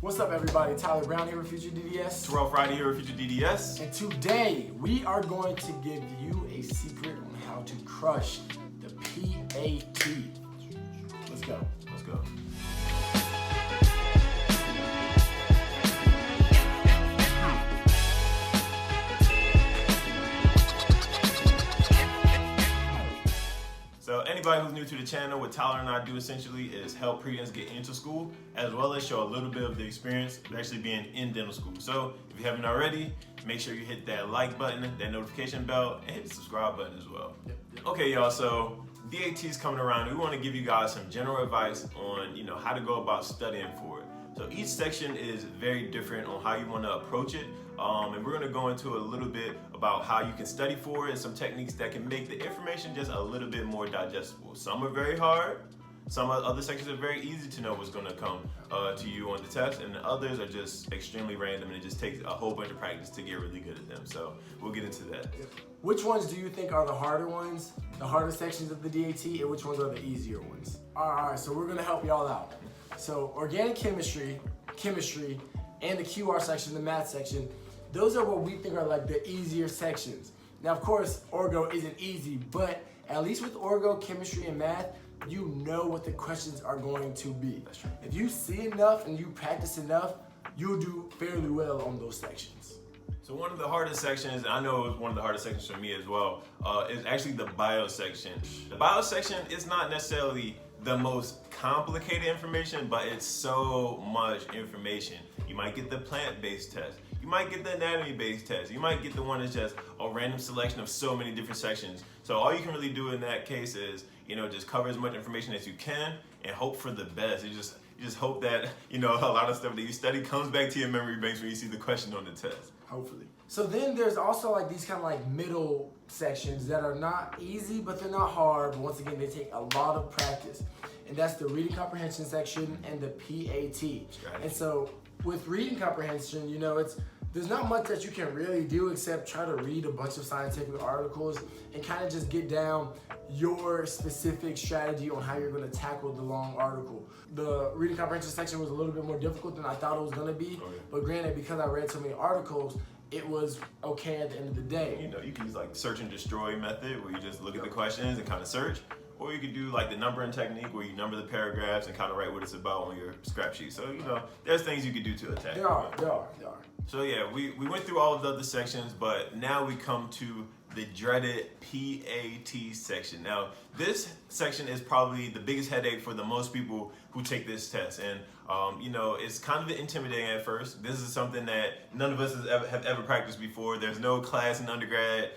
What's up, everybody? Tyler Brown here with FutureDDS. Terrell Friday here with FutureDDS. And today we are going to give you a secret on how to crush the PAT. Let's go. Let's go. So anybody who's new to the channel, what Tyler and I do essentially is help pre-dents get into school, as well as show a little bit of the experience of actually being in dental school. So if you haven't already, make sure you hit that like button, that notification bell, and hit the subscribe button as well. Okay, y'all, so DAT is coming around. We want to give you guys some general advice on, how to go about studying for it. So each section is very different on how you want to approach it. And we're going to go into a little bit about how you can study for it and some techniques that can make the information just a little bit more digestible. Some are very hard. Some other sections are very easy to know what's going to come to you on the test, and the others are just extremely random, and it just takes a whole bunch of practice to get really good at them. So we'll get into that. Which ones do you think are the harder ones, the harder sections of the DAT, and which ones are the easier ones? All right, so we're going to help y'all out. So organic chemistry, and the QR section, the math section, those are what we think are like the easier sections. Now, of course, orgo isn't easy, but at least with orgo, chemistry, and math, you know what the questions are going to be. That's true. If you see enough and you practice enough, you'll do fairly well on those sections. So one of the hardest sections, I know it was one of the hardest sections for me as well, is actually the bio section. The bio section is not necessarily the most complicated information, but it's so much information. You might get the plant-based test. You might get the anatomy-based test. You might get the one that's just a random selection of so many different sections. So all you can really do in that case is, just cover as much information as you can and hope for the best. You just hope that, a lot of stuff that you study comes back to your memory banks when you see the question on the test. Hopefully. So then there's also like these kind of like middle sections that are not easy, but they're not hard. But once again, they take a lot of practice. And that's the reading comprehension section and the PAT. And so with reading comprehension, there's not much that you can really do except try to read a bunch of scientific articles and kind of just get down your specific strategy on how you're going to tackle the long article. The reading comprehension section was a little bit more difficult than I thought it was going to be, but granted, because I read so many articles, it was okay at the end of the day. You can use like search and destroy method where you just look at the questions and kind of search. Or you could do like the numbering technique where you number the paragraphs and kind of write what it's about on your scrap sheet. So, there's things you could do to attack. There are. So yeah, we went through all of the other sections, but now we come to the dreaded PAT section. Now, this section is probably the biggest headache for the most people who take this test. And, it's kind of intimidating at first. This is something that none of us have ever practiced before. There's no class in undergrad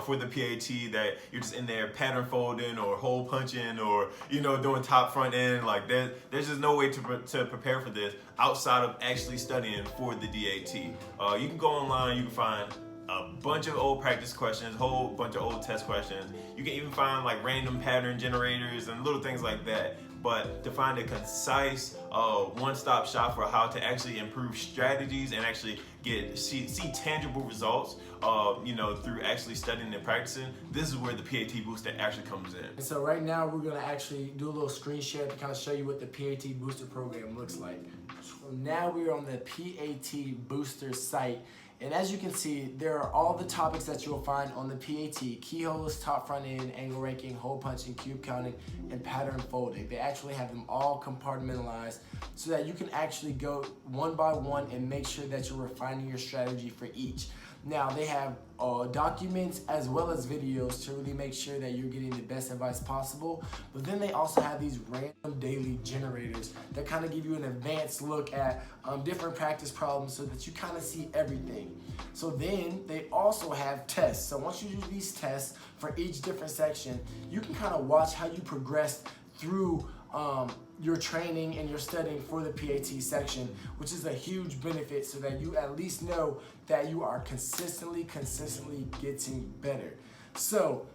for the PAT that you're just in there pattern folding or hole punching or, doing top front end. Like there's just no way to prepare for this outside of actually studying for the DAT. You can go online, you can find a bunch of old practice questions, whole bunch of old test questions. You can even find like random pattern generators and little things like that. But to find a concise one-stop shop for how to actually improve strategies and actually see tangible results, through actually studying and practicing, this is where the PAT booster actually comes in. And so right now we're gonna actually do a little screen share to kind of show you what the PAT booster program looks like. So now we're on the PAT booster site. And as you can see, there are all the topics that you'll find on the PAT: keyholes, top front end, angle ranking, hole punching, cube counting, and pattern folding. They actually have them all compartmentalized so that you can actually go one by one and make sure that you're refining your strategy for each. Now they have documents as well as videos to really make sure that you're getting the best advice possible. But then they also have these random daily generators that kind of give you an advanced look at different practice problems so that you kind of see everything. So then they also have tests. So once you do these tests for each different section, you can kind of watch how you progress through your training and your studying for the PAT section, which is a huge benefit so that you at least know that you are consistently getting better. So,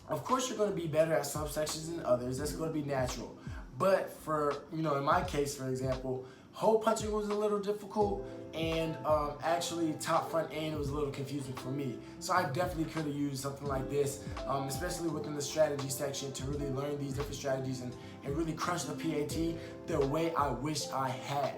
of course you're going to be better at some sections than others. That's going to be natural. But for, in my case, for example, hole punching was a little difficult, and actually top front end was a little confusing for me. So I definitely could have used something like this, especially within the strategy section, to really learn these different strategies and really crush the PAT the way I wish I had.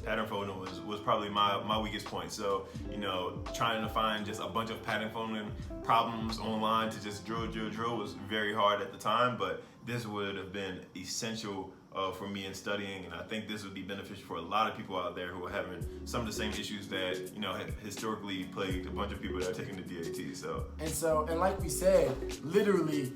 Pattern folding was probably my weakest point. So, you know, trying to find just a bunch of pattern folding problems online to just drill was very hard at the time, but this would have been essential for me in studying, and I think this would be beneficial for a lot of people out there who are having some of the same issues that, you know, have historically plagued a bunch of people that are taking the DAT. And like we said, literally,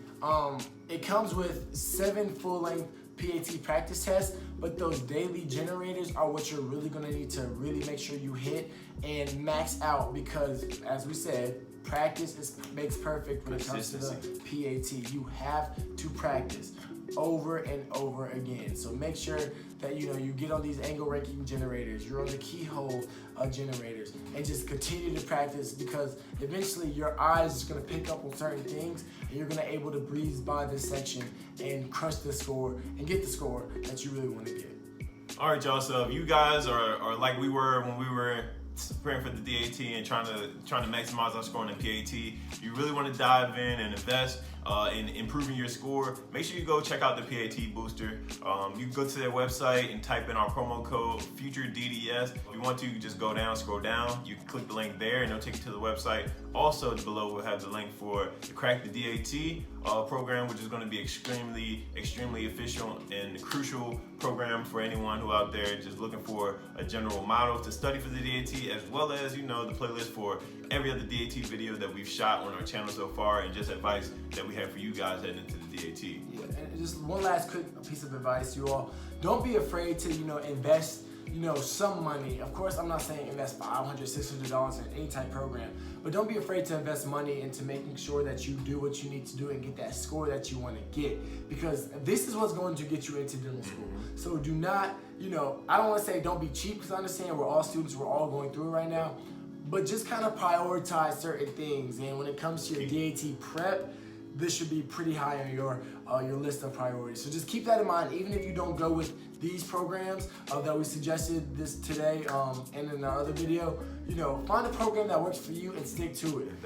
it comes with 7 full-length PAT practice tests, but those daily generators are what you're really gonna need to really make sure you hit and max out, because as we said, practice makes perfect when it comes to the PAT. You have to practice over and over again. So make sure that you get on these angle ranking generators, you're on the keyhole generators, and just continue to practice, because eventually your eyes is going to pick up on certain things and you're going to able to breeze by this section and crush the score and get the score that you really want to get. All right, y'all. So if you guys are like we were when we were preparing for the DAT and trying to maximize our score in the PAT, you really want to dive in and invest in improving your score, make sure you go check out the PAT Booster. You can go to their website and type in our promo code FutureDDS. If you want to, you just scroll down, you can click the link there and it'll take you to the website. Also below we'll have the link for the Crack the DAT program, which is going to be extremely efficient and crucial program for anyone who out there just looking for a general model to study for the DAT, as well as the playlist for every other DAT video that we've shot on our channel so far, and just advice that we have for you guys heading into the DAT. Yeah, and just one last quick piece of advice, you all. Don't be afraid to invest some money. Of course, I'm not saying invest $500, $600 in any type program, but don't be afraid to invest money into making sure that you do what you need to do and get that score that you want to get, because this is what's going to get you into dental school. So do not, I don't want to say don't be cheap, because I understand we're all students, we're all going through it right now, but just kind of prioritize certain things. And when it comes to your DAT prep, this should be pretty high on your list of priorities. So just keep that in mind, even if you don't go with these programs that we suggested this today and in our other video. Find a program that works for you and stick to it,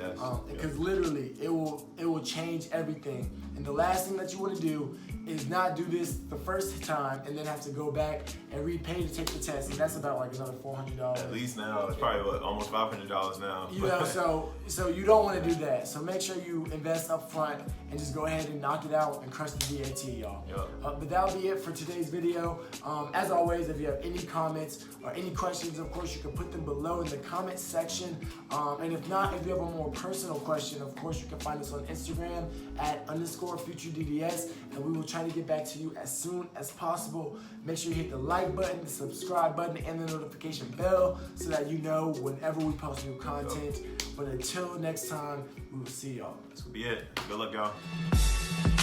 because literally it will change everything. And the last thing that you want to do is not do this the first time and then have to go back and repay to take the test, and that's about like another $400. At least now it's probably almost $500 now. So you don't want to do that. So make sure you invest up front and just go ahead and knock it out and crush the DAT, y'all. But that'll be it for today's video. As always, if you have any comments or any questions, of course you can put them below in the comment section. And if not, if you have a more personal question, of course you can find us on Instagram at _FutureDDS, and we will try to get back to you as soon as possible. Make sure you hit the like button, the subscribe button, and the notification bell so that you know whenever we post new content. But until next time, we will see y'all. This will be it. Good luck, y'all.